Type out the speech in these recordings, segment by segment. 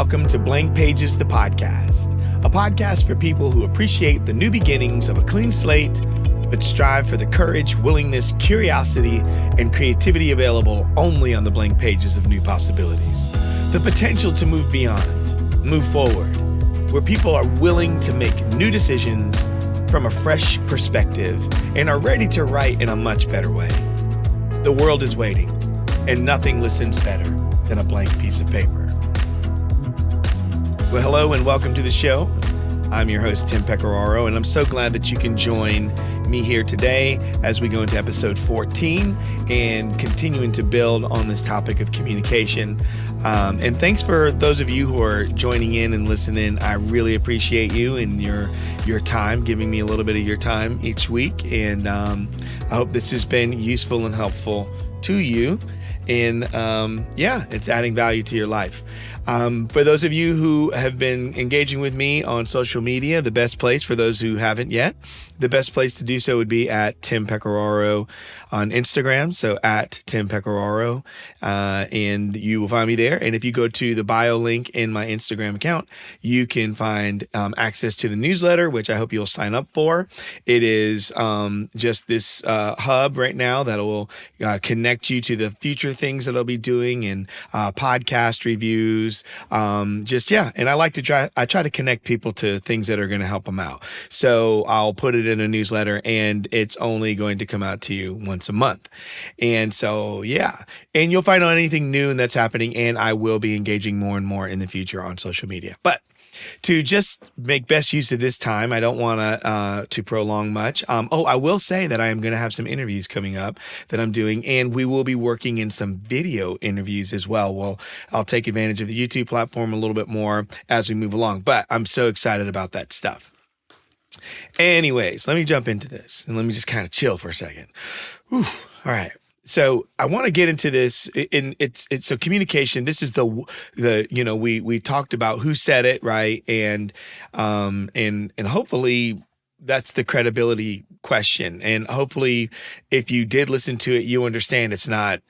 welcome to Blank Pages, the podcast, a podcast for people who appreciate the new beginnings of a clean slate, but strive for the courage, willingness, curiosity, and creativity available only on the blank pages of new possibilities. The potential to move beyond, move forward, where people are willing to make new decisions from a fresh perspective and are ready to write in a much better way. The world is waiting, and nothing listens better than a blank piece of paper. Well, hello and welcome to the show. I'm your host, Tim Pecoraro, and I'm so glad that you can join me here today as we go into episode 14 and continuing to build on this topic of communication. And thanks for those of you who are joining in and listening. I really appreciate you and your time, giving me a little bit of your time each week. And I hope this has been useful and helpful to you. And it's adding value to your life. For those of you who have been engaging with me on social media, the best place for those who haven't yet, the best place to do so would be at Tim Pecoraro on Instagram. So at Tim Pecoraro, and you will find me there. And if you go to the bio link in my Instagram account, you can find access to the newsletter, which I hope you'll sign up for. It is just this hub right now that will connect you to the future things that I'll be doing and podcast reviews. And I like to I try to connect people to things that are going to help them out. So I'll put it in a newsletter, and it's only going to come out to you once a month. And so, and you'll find out anything new that's happening, and I will be engaging more and more in the future on social media. But to just make best use of this time, I don't want to prolong much. I will say that I am going to have some interviews coming up that I'm doing, and we will be working in some video interviews as well. Well, I'll take advantage of the YouTube platform a little bit more as we move along, but I'm so excited about that stuff. Anyways, let me jump into this and let me just kind of chill for a second. Whew. All right. So I want to get into this, and it's so communication. This is we talked about who said it, right, and hopefully that's the credibility question. And hopefully, if you did listen to it, you understand it's not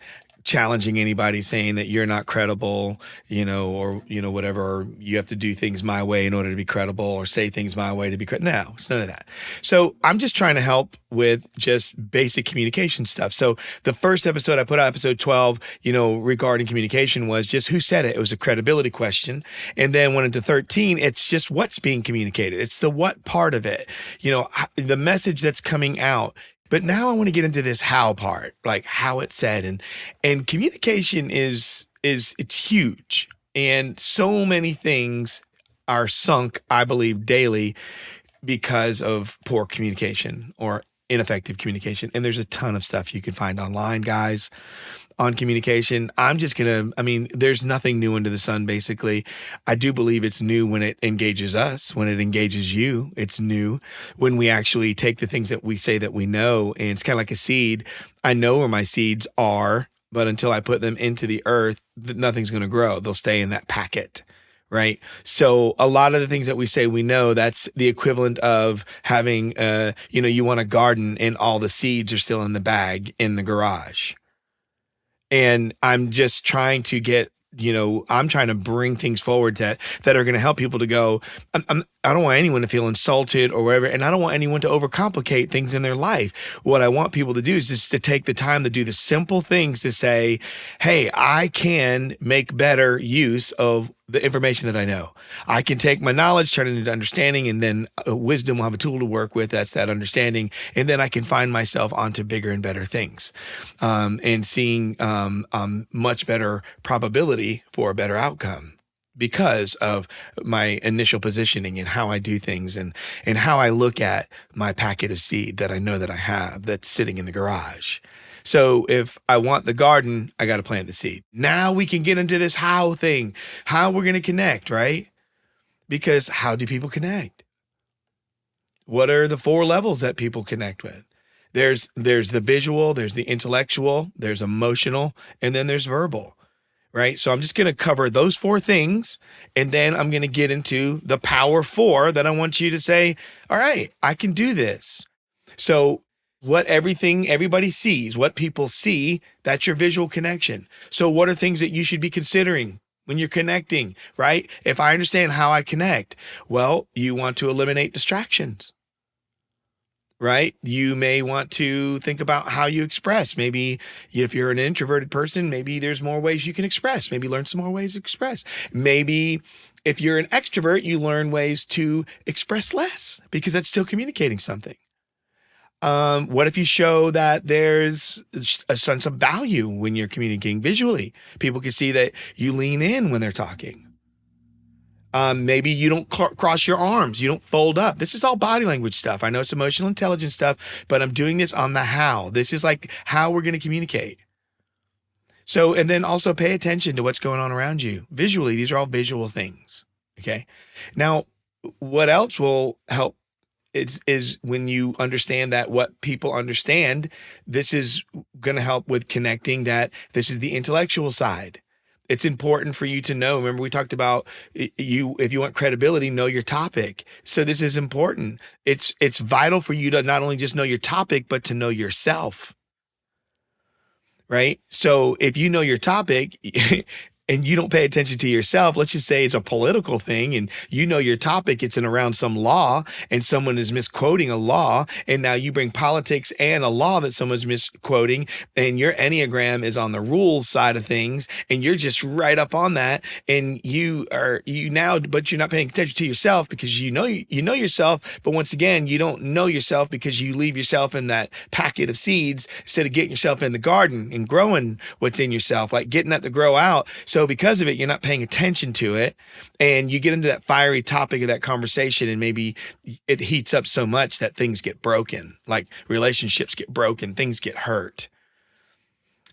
challenging anybody saying that you're not credible, or whatever, or you have to do things my way in order to be credible, or say things my way to be credible. No, it's none of that. So I'm just trying to help with just basic communication stuff. So the first episode I put out, episode 12, regarding communication, was just who said it. It was a credibility question. And then went into 13, it's just what's being communicated. It's the what part of it, the message that's coming out. But now I want to get into this how part, like how it's said, and communication it's huge, and so many things are sunk, I believe, daily because of poor communication or ineffective communication. And there's a ton of stuff you can find online, guys, on communication. There's nothing new under the sun, basically. I do believe it's new when it engages us, when it engages you. It's new when we actually take the things that we say that we know, and it's kind of like a seed. I know where my seeds are, but until I put them into the earth, nothing's going to grow. They'll stay in that packet. Right. So a lot of the things that we say we know, that's the equivalent of having, you want a garden and all the seeds are still in the bag in the garage. And I'm just trying to I'm trying to bring things forward that are going to help people to go, I don't want anyone to feel insulted or whatever. And I don't want anyone to overcomplicate things in their life. What I want people to do is just to take the time to do the simple things to say, hey, I can make better use of the information that I know. I can take my knowledge, turn it into understanding, and then wisdom will have a tool to work with. That's that understanding. And then I can find myself onto bigger and better things, and seeing much better probability for a better outcome because of my initial positioning and how I do things and how I look at my packet of seed that I know that I have that's sitting in the garage. So if I want the garden, I got to plant the seed. Now we can get into this how thing, how we're going to connect, right? Because how do people connect? What are the 4 levels that people connect with? There's the visual, there's the intellectual, there's emotional, and then there's verbal, right? So I'm just going to cover those 4 things, and then I'm going to get into the power 4 that I want you to say, all right, I can do this. So what everybody sees, what people see, that's your visual connection. So what are things that you should be considering when you're connecting, right? If I understand how I connect, well, you want to eliminate distractions, right? You may want to think about how you express. Maybe if you're an introverted person, maybe there's more ways you can express. Maybe learn some more ways to express. Maybe if you're an extrovert, you learn ways to express less because that's still communicating something. What if you show that there's a sense of value when you're communicating visually? People can see that you lean in when they're talking. Maybe you don't cross your arms. You don't fold up. This is all body language stuff. I know it's emotional intelligence stuff, but I'm doing this on the how. This is like how we're going to communicate. So, and then also pay attention to what's going on around you visually. These are all visual things. Okay. Now, what else will help is when you understand that what people understand, this is going to help with connecting, that this is the intellectual side. It's important for you to know. Remember, we talked about if you want credibility, know your topic. So this is important. It's vital for you to not only just know your topic, but to know yourself. Right? So if you know your topic and you don't pay attention to yourself, let's just say it's a political thing and you know your topic, it's in around some law and someone is misquoting a law, and now you bring politics and a law that someone's misquoting, and your Enneagram is on the rules side of things and you're just right up on that, and but you're not paying attention to yourself because you know yourself, but once again, you don't know yourself because you leave yourself in that packet of seeds instead of getting yourself in the garden and growing what's in yourself, like getting that to grow out. So because of it, you're not paying attention to it, and you get into that fiery topic of that conversation, and maybe it heats up so much that things get broken, like relationships get broken, things get hurt.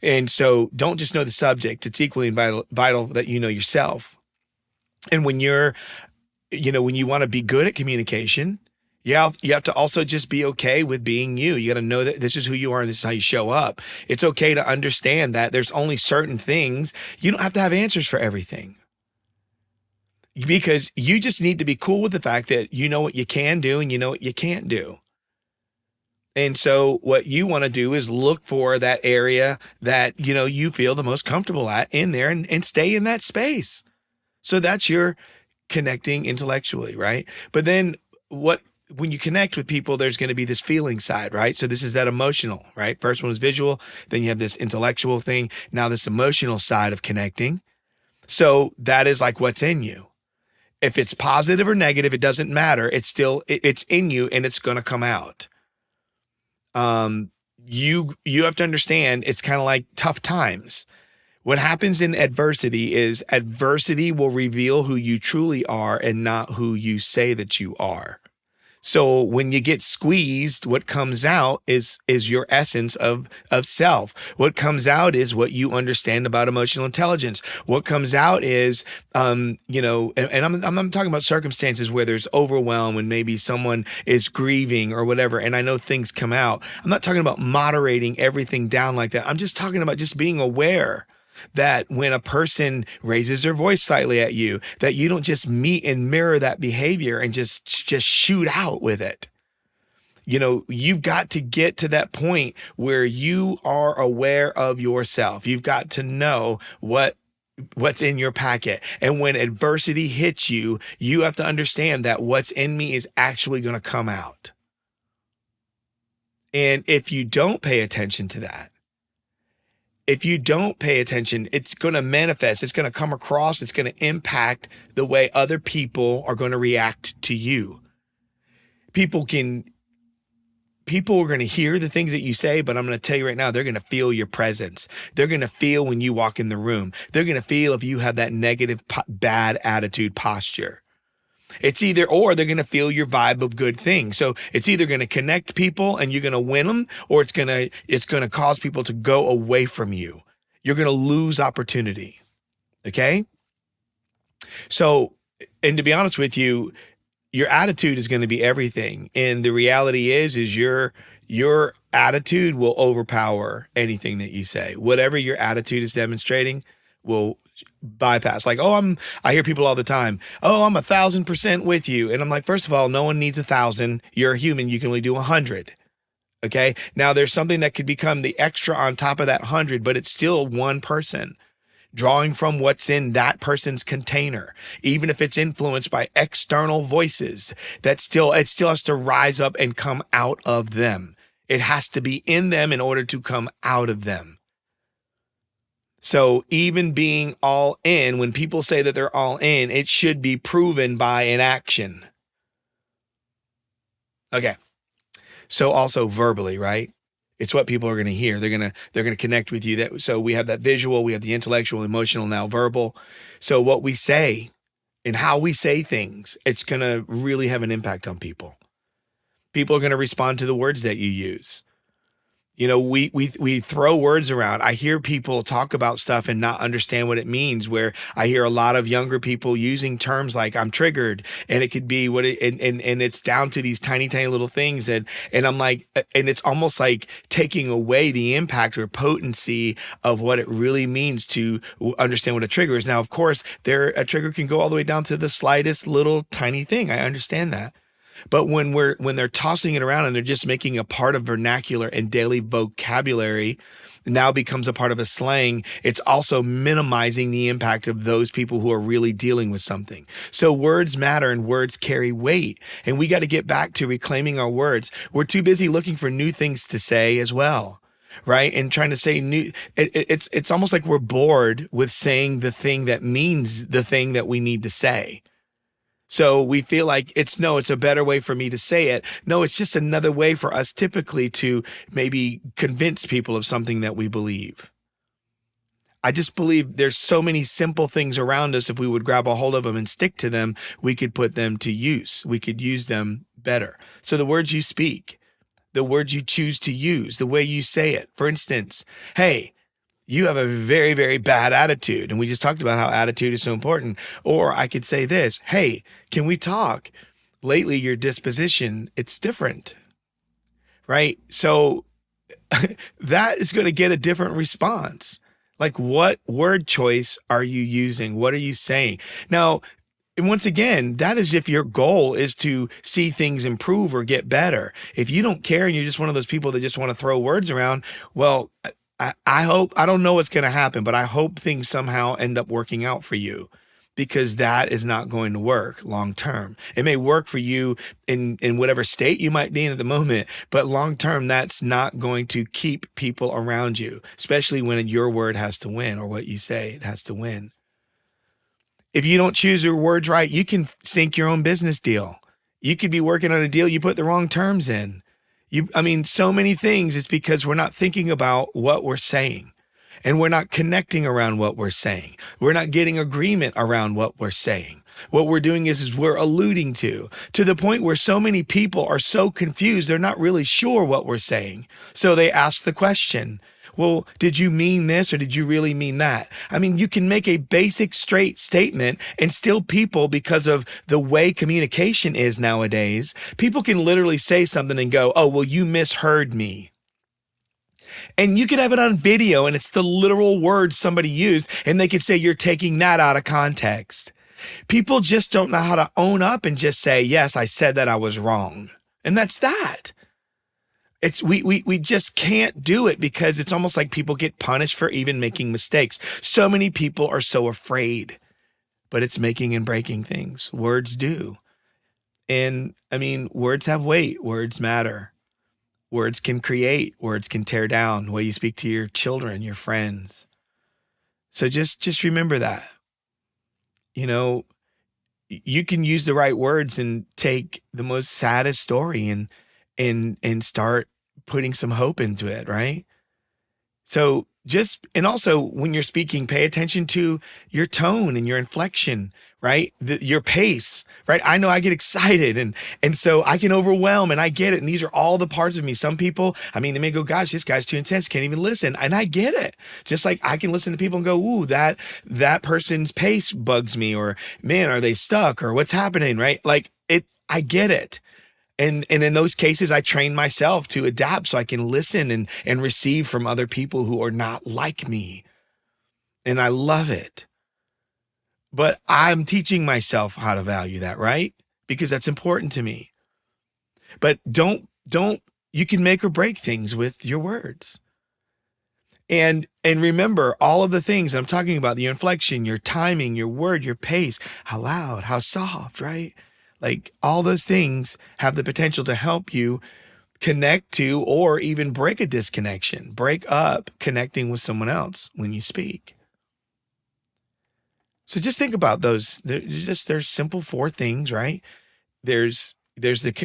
And so don't just know the subject. It's equally vital that you know yourself. And when when you want to be good at communication, you have to also just be okay with being you. You got to know that this is who you are and this is how you show up. It's okay to understand that there's only certain things. You don't have to have answers for everything, because you just need to be cool with the fact that you know what you can do and you know what you can't do. And so what you want to do is look for that area that, you feel the most comfortable at in there, and stay in that space. So that's your connecting intellectually, right? But then when you connect with people, there's going to be this feeling side, right? So this is that emotional, right? First one was visual. Then you have this intellectual thing. Now this emotional side of connecting. So that is like what's in you. If it's positive or negative, it doesn't matter. It's still, it's in you and it's going to come out. You have to understand, it's kind of like tough times. What happens in adversity is adversity will reveal who you truly are and not who you say that you are. So when you get squeezed, what comes out is your essence of self. What comes out is what you understand about emotional intelligence. What comes out is, and I'm talking about circumstances where there's overwhelm, when maybe someone is grieving or whatever, and I know things come out. I'm not talking about moderating everything down like that. I'm just talking about just being aware that when a person raises their voice slightly at you, that you don't just meet and mirror that behavior and just shoot out with it. You've got to get to that point where you are aware of yourself. You've got to know what's in your packet. And when adversity hits you, you have to understand that what's in me is actually going to come out. And if you don't pay attention to that, it's going to manifest, it's going to come across, it's going to impact the way other people are going to react to you. People are going to hear the things that you say, but I'm going to tell you right now, they're going to feel your presence. They're going to feel when you walk in the room. They're going to feel if you have that negative, bad attitude posture. It's either or. They're going to feel your vibe of good things. So it's either going to connect people and you're going to win them, or it's going to cause people to go away from you. You're going to lose opportunity. Okay? So, and to be honest with you, your attitude is going to be everything. And the reality is your attitude will overpower anything that you say. Whatever your attitude is demonstrating will bypass. Like, I hear people all the time, I'm 1,000% with you. And I'm like, first of all, no one needs 1,000. You're a human. You can only do 100. Okay. Now there's something that could become the extra on top of that 100, but it's still one person. drawing from what's in that person's container, even if it's influenced by external voices, it still has to rise up and come out of them. It has to be in them in order to come out of them. So even being all in, when people say that they're all in, it should be proven by an action. Okay. So also verbally, right? It's what people are going to hear. They're going to connect with you. So we have that visual, we have the intellectual, emotional, now verbal. So what we say and how we say things, it's going to really have an impact on people. People are going to respond to the words that you use. You know, we throw words around. I hear people talk about stuff and not understand what it means, where I hear a lot of younger people using terms like I'm triggered, and it could be and it's down to these tiny little things and I'm like, and it's almost like taking away the impact or potency of what it really means to understand what a trigger is. Now, of course, a trigger can go all the way down to the slightest little tiny thing. I understand that. But when they're tossing it around and they're just making a part of vernacular and daily vocabulary, now becomes a part of a slang, it's also minimizing the impact of those people who are really dealing with something. So words matter and words carry weight. And we got to get back to reclaiming our words. We're too busy looking for new things to say as well. Right. And trying to say new, it's almost like we're bored with saying the thing that means the thing that we need to say. So we feel like it's a better way for me to say it. No, it's just another way for us typically to maybe convince people of something that we believe. I just believe there's so many simple things around us. If we would grab a hold of them and stick to them, we could put them to use. We could use them better. So the words you speak, the words you choose to use, the way you say it. For instance, hey, you have a very, very bad attitude. And we just talked about how attitude is so important. Or I could say this, hey, can we talk? Lately, your disposition, it's different, right? So that is going to get a different response. Like, what word choice are you using? What are you saying? Now, and once again, that is if your goal is to see things improve or get better. If you don't care and you're just one of those people that just want to throw words around, well, I hope, I don't know what's going to happen, but I hope things somehow end up working out for you, because that is not going to work long term. It may work for you in whatever state you might be in at the moment, but long term, that's not going to keep people around you, especially when your word has to win, or what you say, it has to win. If you don't choose your words right, you can sink your own business deal. You could be working on a deal, you put the wrong terms in. So many things. It's because we're not thinking about what we're saying, and we're not connecting around what we're saying. We're not getting agreement around what we're saying. What we're doing is we're alluding to the point where so many people are so confused. They're not really sure what we're saying. So they ask the question, well, did you mean this, or did you really mean that? You can make a basic straight statement, and still people, because of the way communication is nowadays, people can literally say something and go, oh, well, you misheard me. And you could have it on video and it's the literal words somebody used, and they could say you're taking that out of context. People just don't know how to own up and just say, yes, I said that, I was wrong. And that's that. We just can't do it, because it's almost like people get punished for even making mistakes. So many people are so afraid, but it's making and breaking things. Words do. And words have weight. Words matter. Words can create. Words can tear down. The way you speak to your children, your friends. So just remember that. You can use the right words and take the most saddest story and start putting some hope into it, right? So and also when you're speaking, pay attention to your tone and your inflection, right? Your pace, right? I know I get excited and so I can overwhelm, and I get it. And these are all the parts of me. Some people, they may go, gosh, this guy's too intense, can't even listen. And I get it. Just like I can listen to people and go, ooh, that person's pace bugs me, or man, are they stuck, or what's happening, right? I get it. And in those cases, I train myself to adapt so I can listen and receive from other people who are not like me. And I love it. But I'm teaching myself how to value that, right? Because that's important to me. But you can make or break things with your words. And remember all of the things I'm talking about, the inflection, your timing, your word, your pace, how loud, how soft, right? Like all those things have the potential to help you connect to or even break a disconnection, break up connecting with someone else when you speak. So just think about those. There's simple four things, right? There's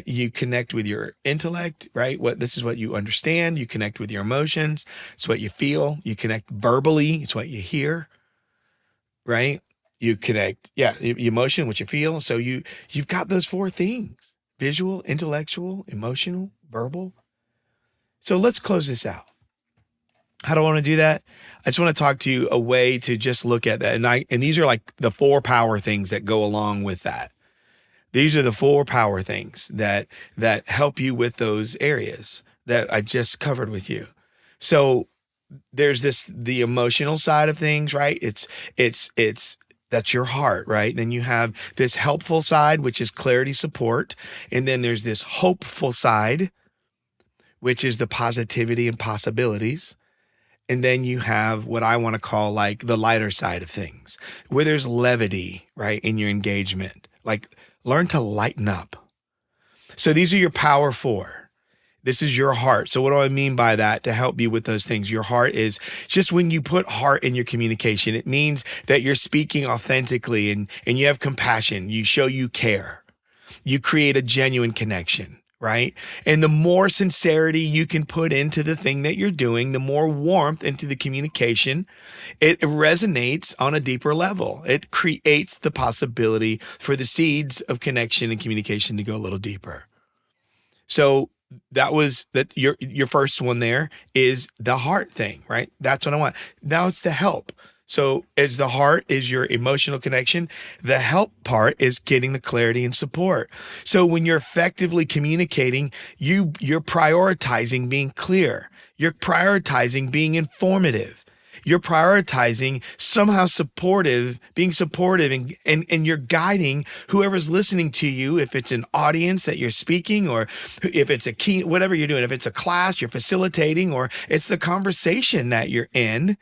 you connect with your intellect, right? This is what you understand. You connect with your emotions. It's what you feel. You connect verbally. It's what you hear, right? You connect, yeah, emotion, what you feel. So you've got those four things: visual, intellectual, emotional, verbal. So let's close this out. How do I want to do that? I just want to talk to you a way to just look at that. And these are like the four power things that go along with that. These are the four power things that help you with those areas that I just covered with you. So there's the emotional side of things, right? It's that's your heart, right? Then you have this helpful side, which is clarity, support. And then there's this hopeful side, which is the positivity and possibilities. And then you have what I want to call like the lighter side of things, where there's levity, right, in your engagement. Like learn to lighten up. So these are your power four. This is your heart. So what do I mean by that to help you with those things? Your heart is just when you put heart in your communication, it means that you're speaking authentically and you have compassion. You show you care. You create a genuine connection. Right? And the more sincerity you can put into the thing that you're doing, the more warmth into the communication, it resonates on a deeper level. It creates the possibility for the seeds of connection and communication to go a little deeper. So your first one there is the heart thing, right? That's what I want. Now it's the help. So as the heart is your emotional connection, the help part is getting the clarity and support. So when you're effectively communicating, you're prioritizing being clear. You're prioritizing being informative. You're prioritizing somehow being supportive, and you're guiding whoever's listening to you, if it's an audience that you're speaking, or if it's a key, whatever you're doing, if it's a class you're facilitating, or it's the conversation that you're in.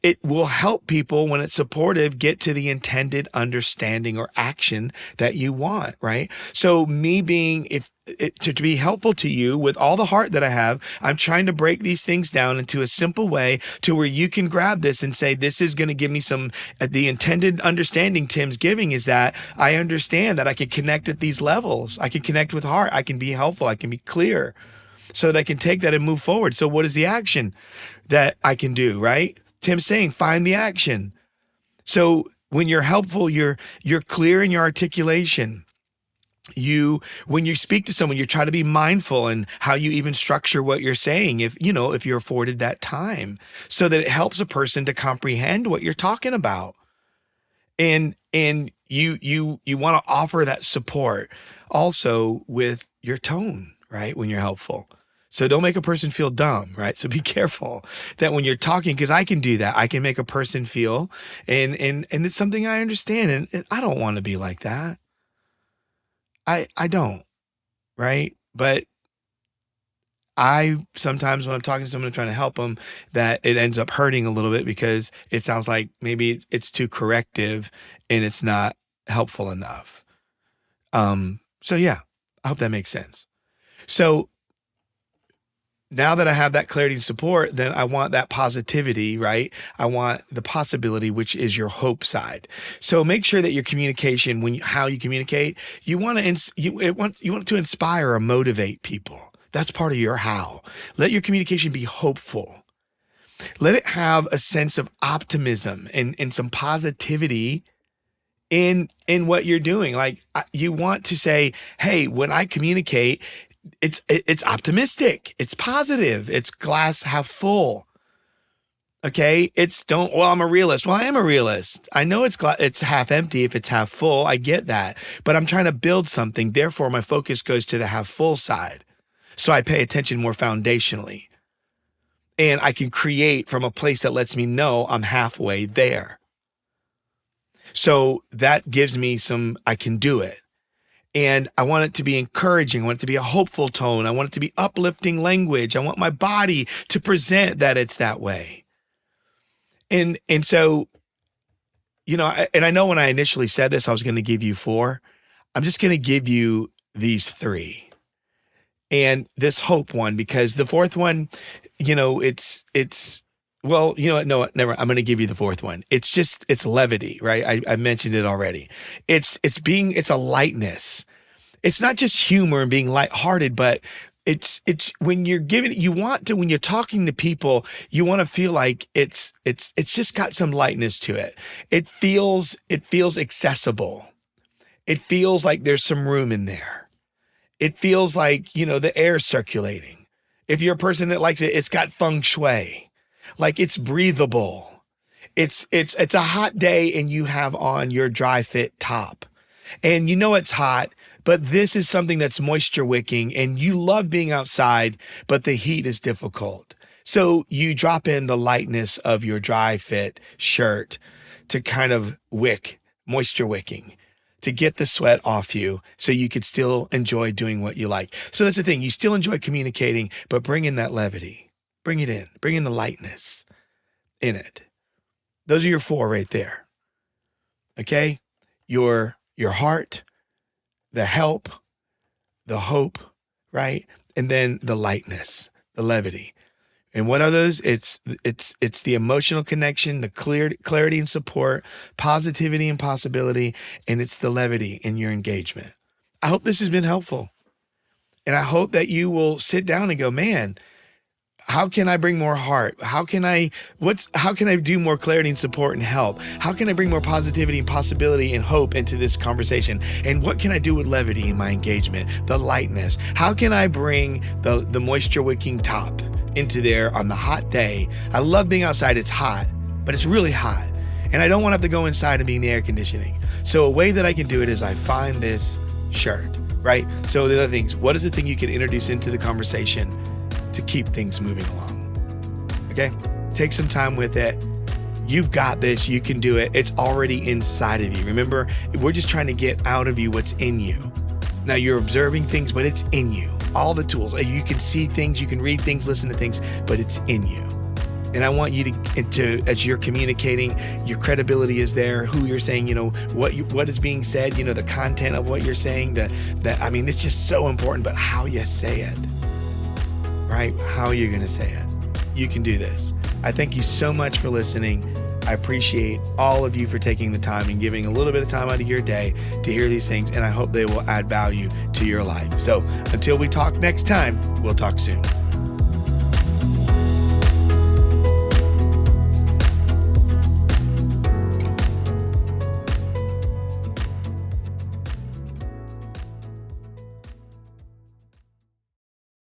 It will help people when it's supportive get to the intended understanding or action that you want, right? So me being to be helpful to you with all the heart that I have, I'm trying to break these things down into a simple way to where you can grab this and say, this is going to give me some, the intended understanding Tim's giving is that I understand that I can connect at these levels. I can connect with heart. I can be helpful. I can be clear so that I can take that and move forward. So what is the action that I can do, right? Tim's saying, find the action. So when you're helpful, you're clear in your articulation. When you speak to someone, you try to be mindful in how you even structure what you're saying, if you're afforded that time, so that it helps a person to comprehend what you're talking about. And you want to offer that support also with your tone, right? When you're helpful. So don't make a person feel dumb, right? So be careful that when you're talking, because I can do that. I can make a person feel, and it's something I understand. And I don't want to be like that. I don't, right? But I sometimes when I'm talking to someone and trying to help them, that it ends up hurting a little bit because it sounds like maybe it's too corrective and it's not helpful enough. So yeah, I hope that makes sense. So now that I have that clarity and support, then I want that positivity, right? I want the possibility, which is your hope side. So make sure that your communication, how you communicate, you want to inspire or motivate people. That's part of your how. Let your communication be hopeful. Let it have a sense of optimism and some positivity in what you're doing. Like you want to say, hey, when I communicate, it's optimistic. It's positive. It's glass half full. Okay. I'm a realist. Well, I am a realist. I know it's half empty if it's half full. I get that, but I'm trying to build something. Therefore, my focus goes to the half full side. So I pay attention more foundationally, and I can create from a place that lets me know I'm halfway there. So that gives me I can do it. And I want it to be encouraging. I want it to be a hopeful tone. I want it to be uplifting language. I want my body to present that it's that way. And so, and I know when I initially said this, I was going to give you 4. I'm just going to give you these 3. And this hope one, because the 4th one, well, no, never. I'm going to give you the 4th one. It's levity, right? I mentioned it already. It's a lightness. It's not just humor and being lighthearted, but it's when you're when you're talking to people, you want to feel like it's just got some lightness to it. It feels accessible. It feels like there's some room in there. It feels like, the air's circulating. If you're a person that likes it, it's got feng shui. Like it's breathable. It's a hot day and you have on your dry fit top. And it's hot, but this is something that's moisture wicking and you love being outside, but the heat is difficult. So you drop in the lightness of your dry fit shirt to kind of moisture wicking, to get the sweat off you so you could still enjoy doing what you like. So that's the thing. You still enjoy communicating, but bring in that levity. Bring it in. Bring in the lightness in it. Those are your 4 right there. Okay? Your heart, the help, the hope, right? And then the lightness, the levity. And what are those? It's the emotional connection, the clarity and support, positivity and possibility, and it's the levity in your engagement. I hope this has been helpful. And I hope that you will sit down and go, man, how can I bring more heart? How can I do more clarity and support and help? How can I bring more positivity and possibility and hope into this conversation? And what can I do with levity in my engagement? The lightness. How can I bring the moisture wicking top into there on the hot day? I love being outside. It's hot, but it's really hot. And I don't want to have to go inside and be in the air conditioning. So a way that I can do it is I find this shirt, right? So the other things, what is the thing you can introduce into the conversation to keep things moving along? Okay? Take some time with it. You've got this. You can do it. It's already inside of you. Remember, we're just trying to get out of you what's in you. Now you're observing things, but it's in you. All the tools. You can see things, you can read things, listen to things, but it's in you. And I want you to as you're communicating, your credibility is there, who you're saying, what is being said, the content of what you're saying, it's just so important, but how you say it. Right? How you're going to say it. You can do this. I thank you so much for listening. I appreciate all of you for taking the time and giving a little bit of time out of your day to hear these things, and I hope they will add value to your life. So until we talk next time, we'll talk soon.